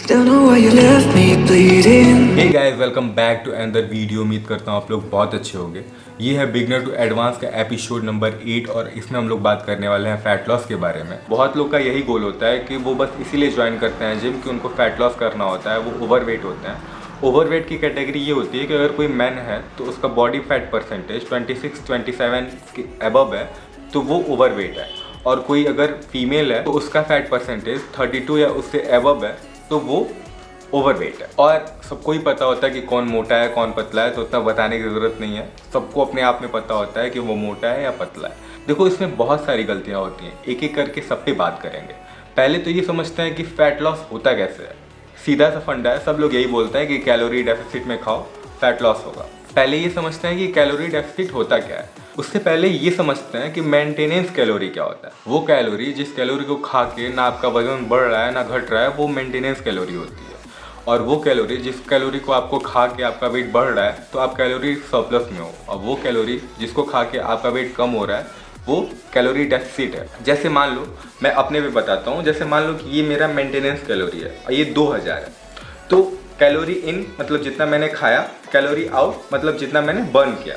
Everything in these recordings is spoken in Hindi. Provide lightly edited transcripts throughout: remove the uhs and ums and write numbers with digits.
Don't know why you left me bleeding. Hey guys, welcome back to another video. उम्मीद करता हूँ आप लोग बहुत अच्छे होंगे। ये है बिगनर टू एडवांस का एपिसोड नंबर 8 और इसमें हम लोग बात करने वाले हैं फैट लॉस के बारे में। बहुत लोग का यही गोल होता है कि वो बस इसीलिए ज्वाइन करते हैं जिम कि उनको फैट लॉस करना होता है। वो ओवरवेट होते हैं। ओवरवेट की कैटेगरी ये होती है कि अगर कोई मैन है तो उसका बॉडी फैट परसेंटेज 26-27 के अबव है तो वो ओवरवेट है, और कोई अगर फीमेल है तो उसका फैट परसेंटेज 32 या उससे अबव है तो वो ओवरवेट है। और सबको ही पता होता है कि कौन मोटा है कौन पतला है, तो उतना बताने की ज़रूरत नहीं है। सबको अपने आप में पता होता है कि वो मोटा है या पतला है। देखो, इसमें बहुत सारी गलतियाँ होती हैं, एक एक करके सब पे बात करेंगे। पहले तो ये समझते हैं कि फ़ैट लॉस होता कैसे है। सीधा सा फंडा है, सब लोग यही बोलते हैं कि कैलोरी डेफिसिट में खाओ फैट लॉस होगा। पहले ये समझते हैं कि कैलोरी डेफिसिट होता क्या है। उससे पहले ये समझते हैं कि मेंटेनेंस कैलोरी क्या होता है। वो कैलोरी जिस कैलोरी को खा के ना आपका वजन बढ़ रहा है ना घट रहा है, वो मेंटेनेंस कैलोरी होती है। और वो कैलोरी जिस कैलोरी को आपको खा के आपका वेट बढ़ रहा है तो आप कैलोरी सरप्लस में हो, और वो कैलोरी जिसको खा के आपका वेट कम हो रहा है वो कैलोरी डेफिसिट है। जैसे मान लो, मैं अपने पे बताता हूँ। जैसे मान लो कि ये मेरा मेंटेनेंस कैलोरी है और ये 2000 है, तो कैलोरी इन मतलब जितना मैंने खाया, कैलोरी आउट मतलब जितना मैंने बर्न किया।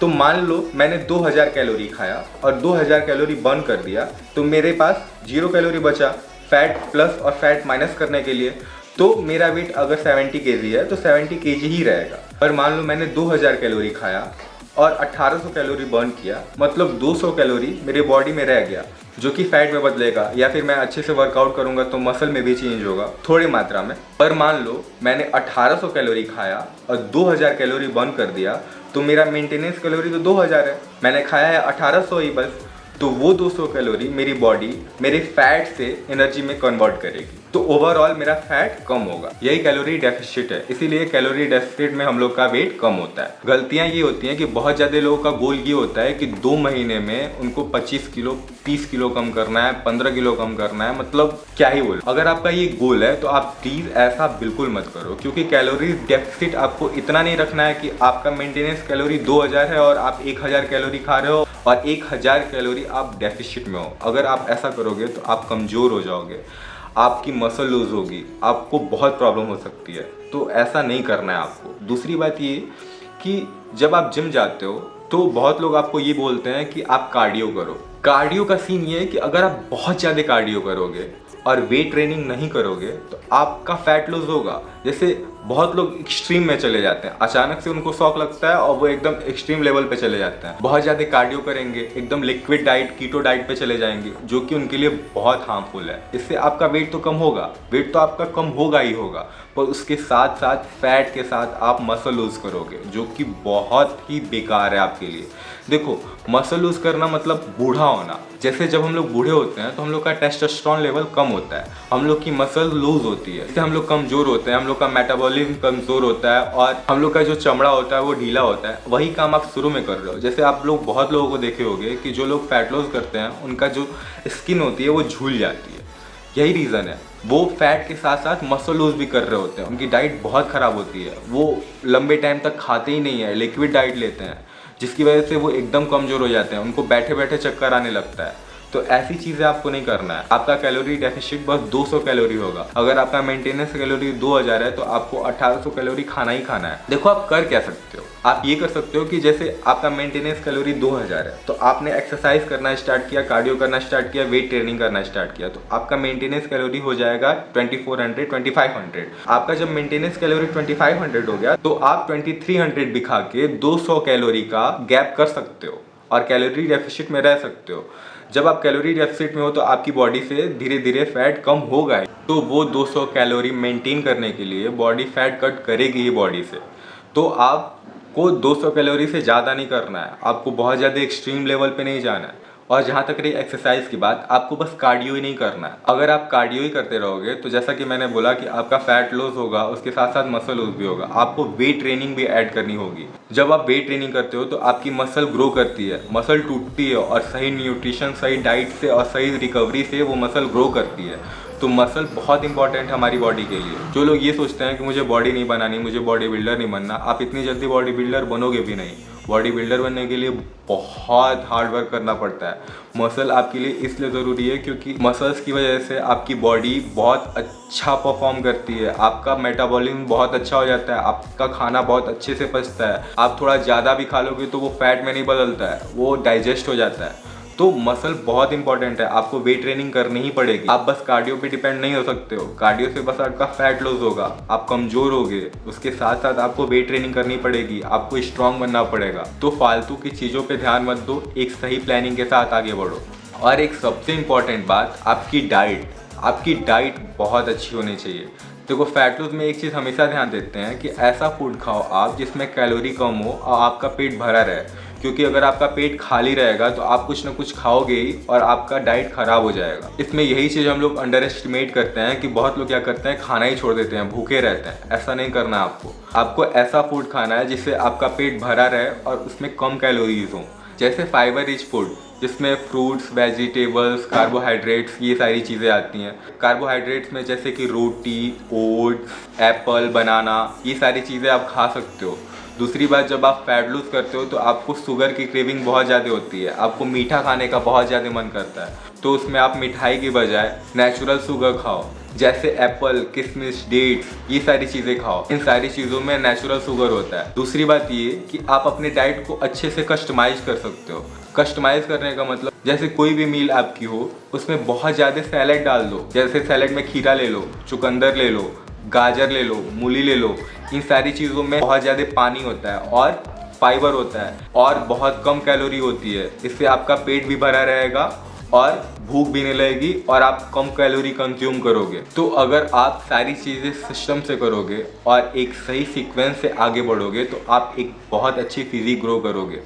तो मान लो मैंने 2000 कैलोरी खाया और 2000 कैलोरी बर्न कर दिया, तो मेरे पास 0 कैलोरी बचा फैट प्लस और फैट माइनस करने के लिए। तो मेरा वेट अगर 70 kg है तो 70 kg ही रहेगा। पर मान लो मैंने 2000 कैलोरी खाया और 1800 कैलोरी बर्न किया, मतलब 200 कैलोरी मेरे बॉडी में रह गया, जो कि फैट में बदलेगा, या फिर मैं अच्छे से वर्कआउट करूंगा तो मसल में भी चेंज होगा थोड़ी मात्रा में। पर मान लो मैंने 1800 कैलोरी खाया और 2000 कैलोरी बर्न कर दिया, तो मेरा मेंटेनेंस कैलोरी तो 2000 है, मैंने खाया है 1800 ही बस। तो वो 200 कैलोरी मेरी बॉडी मेरे फैट से एनर्जी में कन्वर्ट करेगी, तो ओवरऑल मेरा फैट कम होगा। यही कैलोरी डेफिसिट है। इसीलिए कैलोरी डेफिसिट में हम लोग का वेट कम होता है। गलतियां ये होती हैं कि बहुत ज़्यादा लोगों का गोल ये होता है कि 2 महीने में उनको 25 किलो 30 किलो कम करना है, 15 किलो कम करना है। मतलब क्या ही बोल। अगर आपका ये गोल है तो आप प्लीज़ ऐसा बिल्कुल मत करो, क्योंकि कैलोरी डेफिसिट आपको इतना नहीं रखना है कि आपका मेंटेनेंस कैलोरी 2000 है और आप 1000 कैलोरी खा रहे हो और 1000 कैलोरी आप डेफिसिट में हो। अगर आप ऐसा करोगे तो आप कमज़ोर हो जाओगे, आपकी मसल लूज होगी, आपको बहुत प्रॉब्लम हो सकती है। तो ऐसा नहीं करना है आपको। दूसरी बात ये कि जब आप जिम जाते हो तो बहुत लोग आपको ये बोलते हैं कि आप कार्डियो करो। कार्डियो का सीन ये है कि अगर आप बहुत ज़्यादा कार्डियो करोगे और वेट ट्रेनिंग नहीं करोगे तो आपका फैट लूज होगा। जैसे बहुत लोग एक्सट्रीम में चले जाते हैं, अचानक से उनको शौक लगता है और वो एकदम एक्सट्रीम लेवल पे चले जाते हैं, बहुत ज़्यादा कार्डियो करेंगे, एकदम लिक्विड डाइट कीटो डाइट पे चले जाएंगे, जो कि उनके लिए बहुत हार्मफुल है। इससे आपका वेट तो कम होगा, वेट तो आपका कम होगा ही होगा, पर उसके साथ साथ फैट के साथ आप मसल लूज करोगे, जो कि बहुत ही बेकार है आपके लिए। देखो, मसल लूज करना मतलब बूढ़ा होना। जैसे जब हम लोग बूढ़े होते हैं तो हम लोग का टेस्टोस्टेरोन लेवल कम होता है, हम लोग की मसल लूज होती है, इससे हम लोग कमजोर होते हैं, हम लोग का मेटाबॉलिज्म कमजोर होता है और हम लोग का जो चमड़ा होता है वो ढीला होता है। वही काम आप शुरू में कर रहे हो। जैसे आप लोग बहुत लोगों को देखे होंगे कि जो लोग फैट लॉस करते हैं उनका जो स्किन होती है वो झूल जाती है। यही रीज़न है। वो फैट के साथ साथ मसल लूज भी कर रहे होते हैं, उनकी डाइट बहुत ख़राब होती है, वो लंबे टाइम तक खाते ही नहीं है, लिक्विड डाइट लेते हैं, जिसकी वजह से वो एकदम कमज़ोर हो जाते हैं, उनको बैठे बैठे चक्कर आने लगता है। तो ऐसी चीज़ें आपको नहीं करना है। आपका कैलोरी डेफिसिट बस 200 कैलोरी होगा। अगर आपका मेंटेनेंस कैलोरी 2000 है तो आपको 1800 कैलोरी खाना ही खाना है। देखो, आप कर क्या सकते हो, आप ये कर सकते हो कि जैसे आपका मेंटेनेंस कैलोरी 2000 है तो आपने एक्सरसाइज करना स्टार्ट किया, कार्डियो करना स्टार्ट किया, वेट ट्रेनिंग करना स्टार्ट किया, तो आपका मेंटेनेंस कैलोरी हो जाएगा 2400 2500। आपका जब मेंटेनेंस कैलोरी 2500 हो गया तो आप 2300 भी खा के 200 कैलोरी का गैप कर सकते हो और कैलोरी डेफिसिट में रह सकते हो। जब आप कैलोरी डेफिसिट में हो तो आपकी बॉडी से धीरे धीरे फैट कम होगा, तो वो 200 कैलोरी मेंटेन करने के लिए बॉडी फैट कट करेगी ही बॉडी से। तो आपको 200 कैलोरी से ज़्यादा नहीं करना है, आपको बहुत ज़्यादा एक्सट्रीम लेवल पे नहीं जाना है। और जहाँ तक रही एक्सरसाइज की बात, आपको बस कार्डियो ही नहीं करना है। अगर आप कार्डियो ही करते रहोगे तो जैसा कि मैंने बोला कि आपका फैट लॉस होगा, उसके साथ साथ मसल लॉस भी होगा। आपको वेट ट्रेनिंग भी ऐड करनी होगी। जब आप वेट ट्रेनिंग करते हो तो आपकी मसल ग्रो करती है, मसल टूटती है, और सही न्यूट्रिशन, सही डाइट से और सही रिकवरी से वो मसल ग्रो करती है। तो मसल बहुत इंपॉर्टेंट है हमारी बॉडी के लिए। जो लोग ये सोचते हैं कि मुझे बॉडी नहीं बनानी, मुझे बॉडी बिल्डर नहीं बनना, आप इतनी जल्दी बॉडी बिल्डर बनोगे भी नहीं। बॉडी बिल्डर बनने के लिए बहुत हार्ड वर्क करना पड़ता है। मसल आपके लिए इसलिए ज़रूरी है क्योंकि मसल्स की वजह से आपकी बॉडी बहुत अच्छा परफॉर्म करती है, आपका मेटाबॉलिज्म बहुत अच्छा हो जाता है, आपका खाना बहुत अच्छे से पचता है। आप थोड़ा ज़्यादा भी खा लोगे तो वो फैट में नहीं बदलता है, वो डाइजेस्ट हो जाता है। तो मसल बहुत इंपॉर्टेंट है, आपको वेट ट्रेनिंग करनी ही पड़ेगी। आप बस कार्डियो पे डिपेंड नहीं हो सकते हो, कार्डियो से बस आपका फैट लॉस होगा, आप कमज़ोर होगे। उसके साथ साथ आपको वेट ट्रेनिंग करनी पड़ेगी, आपको स्ट्रांग बनना पड़ेगा। तो फालतू की चीज़ों पे ध्यान मत दो, एक सही प्लानिंग के साथ आगे बढ़ो। और एक सबसे इम्पॉर्टेंट बात, आपकी डाइट बहुत अच्छी होनी चाहिए। देखो, फैट लॉस में एक चीज़ हमेशा ध्यान देते हैं कि ऐसा फूड खाओ आप जिसमें कैलोरी कम हो और आपका पेट भरा रहे, क्योंकि अगर आपका पेट खाली रहेगा तो आप कुछ ना कुछ खाओगे ही और आपका डाइट खराब हो जाएगा। इसमें यही चीज़ हम लोग अंडर एस्टिमेट करते हैं कि बहुत लोग क्या करते हैं, खाना ही छोड़ देते हैं, भूखे रहते हैं। ऐसा नहीं करना आपको ऐसा फूड खाना है जिससे आपका पेट भरा रहे और उसमें कम कैलोरीज हो। जैसे फाइबर रिच फूड जिसमें फ्रूट्स, वेजिटेबल्स, कार्बोहाइड्रेट्स, ये सारी चीज़ें आती हैं। कार्बोहाइड्रेट्स में जैसे कि रोटी, ओट्स, एप्पल, बनाना, ये सारी चीज़ें आप खा सकते हो। दूसरी बात, जब आप फैट लूज़ करते हो तो आपको शुगर की क्रेविंग बहुत ज़्यादा होती है, आपको मीठा खाने का बहुत ज़्यादा मन करता है। तो उसमें आप मिठाई की बजाय नेचुरल शुगर खाओ, जैसे एप्पल, किशमिश, डेट्स, ये सारी चीज़ें खाओ। इन सारी चीज़ों में नेचुरल शुगर होता है। दूसरी बात ये कि आप अपने डाइट को अच्छे से कस्टमाइज कर सकते हो। कस्टमाइज करने का मतलब, जैसे कोई भी मील आपकी हो उसमें बहुत ज़्यादा सैलेड डाल दो। जैसे सैलेड में खीरा ले लो, चुकंदर ले लो, गाजर ले लो, मूली ले लो। इन सारी चीज़ों में बहुत ज़्यादा पानी होता है और फाइबर होता है और बहुत कम कैलोरी होती है। इससे आपका पेट भी भरा रहेगा और भूख भी नहीं लगेगी और आप कम कैलोरी कंज्यूम करोगे। तो अगर आप सारी चीज़ें सिस्टम से करोगे और एक सही सीक्वेंस से आगे बढ़ोगे तो आप एक बहुत अच्छी फिजिक ग्रो करोगे।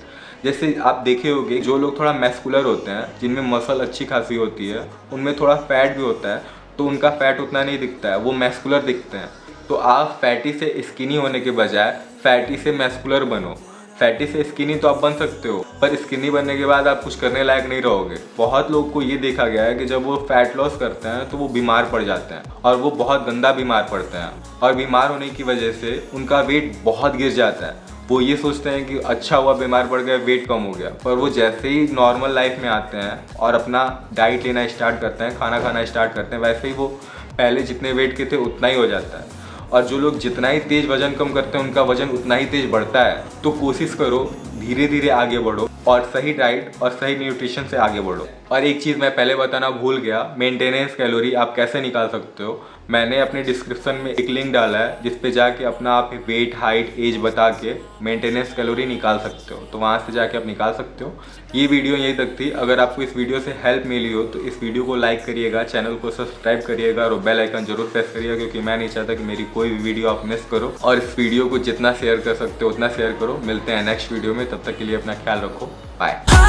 जैसे आप देखे होंगे, जो लोग थोड़ा मैस्कुलर होते हैं, जिनमें मसल अच्छी खासी होती है, उनमें थोड़ा फैट भी होता है, तो उनका फैट उतना नहीं दिखता है, वो मैस्कुलर दिखते हैं। तो आप फैटी से स्किनी होने के बजाय फैटी से मैस्कुलर बनो। फैटी से स्किनी तो आप बन सकते हो, पर स्किनी बनने के बाद आप कुछ करने लायक नहीं रहोगे। बहुत लोगों को ये देखा गया है कि जब वो फैट लॉस करते हैं तो वो बीमार पड़ जाते हैं और वो बहुत गंदा बीमार पड़ते हैं, और बीमार होने की वजह से उनका वेट बहुत गिर जाता है। वो ये सोचते हैं कि अच्छा हुआ बीमार पड़ गया, वेट कम हो गया, पर वो जैसे ही नॉर्मल लाइफ में आते हैं और अपना डाइट लेना स्टार्ट करते हैं, खाना खाना स्टार्ट करते हैं, वैसे ही वो पहले जितने वेट के थे उतना ही हो जाता है। और जो लोग जितना ही तेज़ वजन कम करते हैं उनका वजन उतना ही तेज़ बढ़ता है। तो कोशिश करो, धीरे धीरे आगे बढ़ो और सही डाइट और सही न्यूट्रिशन से आगे बढ़ो। और एक चीज़ मैं पहले बताना भूल गया, मेंटेनेंस कैलोरी आप कैसे निकाल सकते हो। मैंने अपने डिस्क्रिप्शन में एक लिंक डाला है जिस पे जाके अपना आप वेट, हाइट, एज बता के मेंटेनेंस कैलोरी निकाल सकते हो, तो वहाँ से जाके आप निकाल सकते हो। ये वीडियो यहीं तक थी। अगर आपको इस वीडियो से हेल्प मिली हो तो इस वीडियो को लाइक करिएगा, चैनल को सब्सक्राइब करिएगा और बेल आइकन जरूर प्रेस करिएगा, क्योंकि मैं नहीं चाहता कि मेरी कोई भी वीडियो आप मिस करो। और इस वीडियो को जितना शेयर कर सकते हो उतना शेयर करो। मिलते हैं नेक्स्ट वीडियो में, तब तक के लिए अपना ख्याल रखो, बाय।